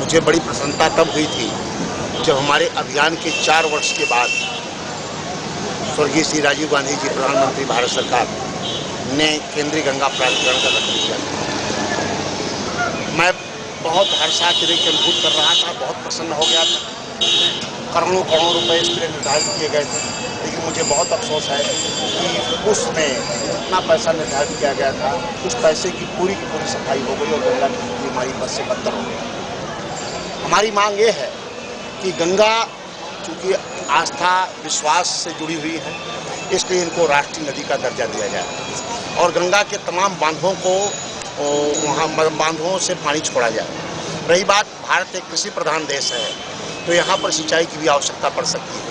मुझे बड़ी प्रसन्नता तब हुई थी जब हमारे अभियान के 4 वर्ष के बाद स्वर्गीय श्री राजीव गांधी जी प्रधानमंत्री भारत सरकार ने केंद्रीय गंगा प्राधिकरण का गठन किया। मैं बहुत हर्षातिरेक अनुभूत कर रहा था, बहुत प्रसन्न हो गया था। करोड़ों करोड़ों रुपए इसके लिए निर्धारित किए गए थे, लेकिन मुझे बहुत अफसोस है कि उसमें जितना पैसा निर्धारित किया गया था उस पैसे की पूरी सफाई हो गई और गंगा की स्थिति हमारी बद से बदतर हो गई। हमारी मांग ये है कि गंगा चूँकि आस्था विश्वास से जुड़ी हुई है, इसलिए इनको राष्ट्रीय नदी का दर्जा दिया जाए और गंगा के तमाम बांधों को वहाँ बांधों से पानी छोड़ा जाए। रही बात, भारत एक कृषि प्रधान देश है, तो यहाँ पर सिंचाई की भी आवश्यकता पड़ सकती है।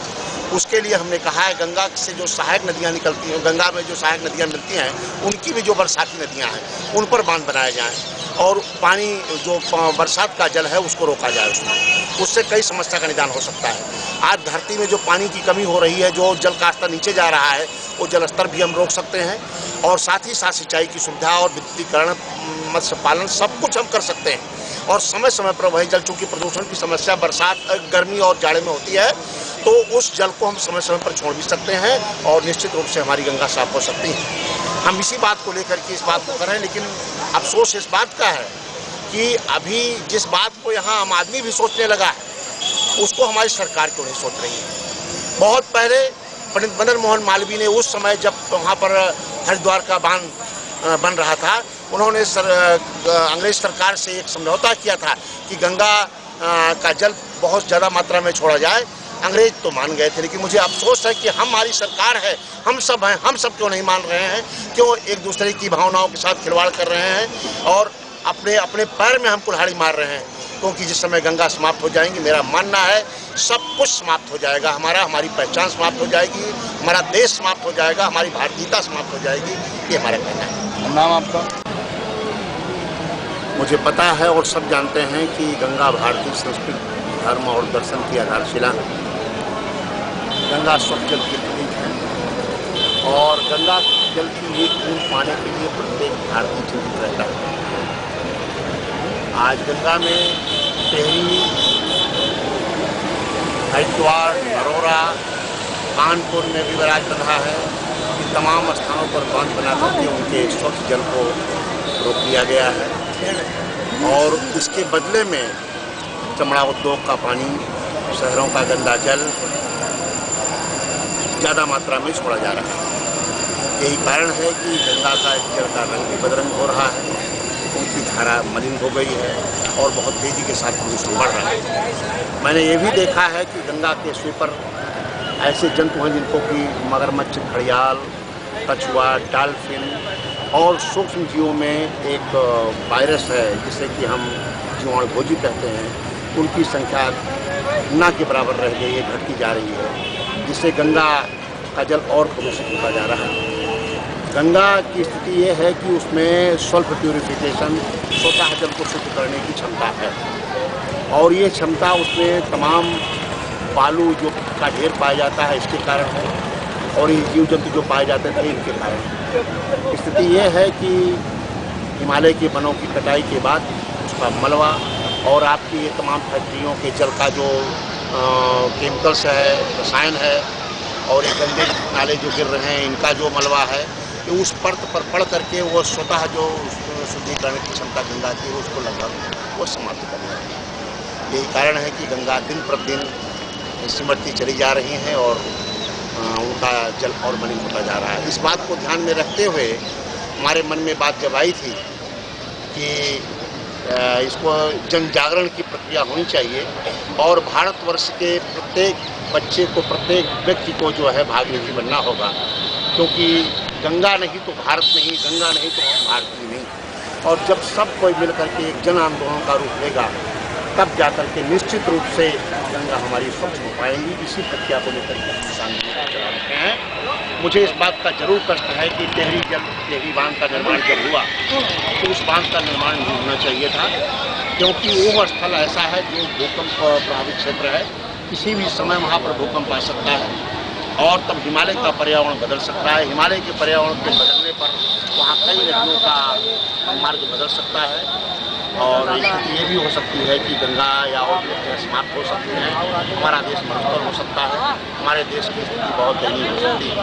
उसके लिए हमने कहा है गंगा से जो सहायक नदियाँ निकलती हैं, गंगा में जो सहायक नदियाँ मिलती हैं, उनकी भी जो बरसाती नदियाँ हैं उन पर बांध बनाए जाएँ और पानी जो बरसात का जल है उसको रोका जाए। उससे कई समस्या का निदान हो सकता है। आज धरती में जो पानी की कमी हो रही है, जो जल का स्तर नीचे जा रहा है, वो जल स्तर भी हम रोक सकते हैं और साथ ही साथ सिंचाई की सुविधा और विद्युतीकरण, मत्स्य पालन सब कुछ हम कर सकते हैं। और समय समय पर वही जल, चूँकि प्रदूषण की समस्या बरसात, गर्मी और जाड़े में होती है, तो उस जल को हम समय समय पर छोड़ भी सकते हैं और निश्चित रूप से हमारी गंगा साफ हो सकती है। हम इसी बात को लेकर के इस बात को कर रहे हैं, लेकिन अफसोस इस बात का है कि अभी जिस बात को यहाँ आम आदमी भी सोचने लगा है, उसको हमारी सरकार क्यों नहीं सोच रही है। बहुत पहले पंडित मदन मोहन मालवीय ने उस समय जब वहाँ पर हरिद्वार का बांध बन रहा था, उन्होंने अंग्रेज सरकार से एक समझौता किया था कि गंगा का जल बहुत ज़्यादा मात्रा में छोड़ा जाए। अंग्रेज तो मान गए थे, लेकिन मुझे अफसोस है कि हमारी सरकार है, हम सब हैं, हम सब क्यों नहीं मान रहे हैं, क्यों एक दूसरे की भावनाओं के साथ खिलवाड़ कर रहे हैं और अपने अपने पैर में हम कुल्हाड़ी मार रहे हैं। क्योंकि जिस समय गंगा समाप्त हो जाएंगी, मेरा मानना है सब कुछ समाप्त हो जाएगा, हमारी पहचान समाप्त हो जाएगी, हमारा देश समाप्त हो जाएगा, हमारी भारतीयता समाप्त हो जाएगी। ये हमारा कहना है। नाम आपका? मुझे पता है और सब जानते हैं कि गंगा भारतीय संस्कृति, धर्म और दर्शन की आधारशिला है। गंगा स्वच्छ जल की प्रतीक है और गंगा जल की एक बूंद पाने के लिए प्रत्येक भारतीय चिंतित रहता है। आज गंगा में टेहरी, हरिद्वार, नरोरा, कानपुर में भी विराज रहा है कि तमाम स्थानों पर बांध बना करके उनके स्वच्छ जल को रोक दिया गया है और इसके बदले में चमड़ा उद्योग का पानी, शहरों का गंदा जल ज़्यादा मात्रा में छोड़ा जा रहा है। यही कारण है कि गंगा का जल का रंग भी बदरंग हो रहा है, उनकी धारा मलिन हो गई है और बहुत तेज़ी के साथ प्रदूषण बढ़ रहा है। मैंने ये भी देखा है कि गंगा के स्वीपर ऐसे जंतु हैं जिनको कि मगरमच्छ, घड़ियाल, कछुआ, डॉल्फिन और सूक्ष्म जीवों में एक वायरस है जिसे कि हम जीवाणुभोजी कहते हैं, उनकी संख्या ना के बराबर रह गई है, घटती जा रही है, जिससे गंगा का जल और प्रदूषित होता जा रहा है। गंगा की स्थिति ये है कि उसमें स्वल्प प्यूरिफिकेशन, स्वतः जल को शुद्ध करने की क्षमता है और ये क्षमता उसमें तमाम बालू जो का ढेर पाया जाता है इसके कारण है और ये जीव जंतु जो पाए जाते थे इनके कारण। स्थिति ये है कि हिमालय के वनों की कटाई के बाद उसका मलबा और आपकी ये तमाम फैक्ट्रियों के जल का जो केमिकल्स है, रसायन है और ये गंदे नाले जो गिर रहे हैं, इनका जो मलबा है, तो उस परत पर पड़ करके वो स्वतः जो शुद्धिकरण की क्षमता गंगा की है उसको लगभग वो समाप्त कर रहा है। यही कारण है कि गंगा दिन प्रतिदिन सिमटती चली जा रही हैं और उनका जल और मलिन होता जा रहा है। इस बात को ध्यान में रखते हुए हमारे मन में बात जब आई थी कि इसको जन जागरण की प्रक्रिया होनी चाहिए और भारतवर्ष के प्रत्येक बच्चे को, प्रत्येक व्यक्ति को जो है भागीदारी बनना होगा, क्योंकि गंगा नहीं तो भारत नहीं, गंगा नहीं तो भारतीय नहीं। और जब सब कोई मिलकर के एक जन आंदोलन का रूप लेगा तब जाकर के निश्चित रूप से गंगा हमारी स्वच्छ हो पाएंगी। इसी प्रक्रिया को लेकर के किसान चला रहे हैं। मुझे इस बात का जरूर कष्ट है कि टेहरी बांध का निर्माण जब हुआ तो उस बांध का निर्माण नहीं होना चाहिए था, क्योंकि वो स्थल ऐसा है जो भूकंप प्रभावित क्षेत्र है, किसी भी समय वहाँ पर भूकंप आ सकता है और तब हिमालय का पर्यावरण बदल सकता है। हिमालय के पर्यावरण के बदलने पर वहाँ कई नदियों का मार्ग बदल सकता है और एक स्थिति ये भी हो सकती है कि गंगा या और भी नदियाँ समाप्त हो सकती हैं, हमारा देश मरुस्थल हो सकता है, हमारे देश की स्थिति बहुत दयनीय हो सकती है।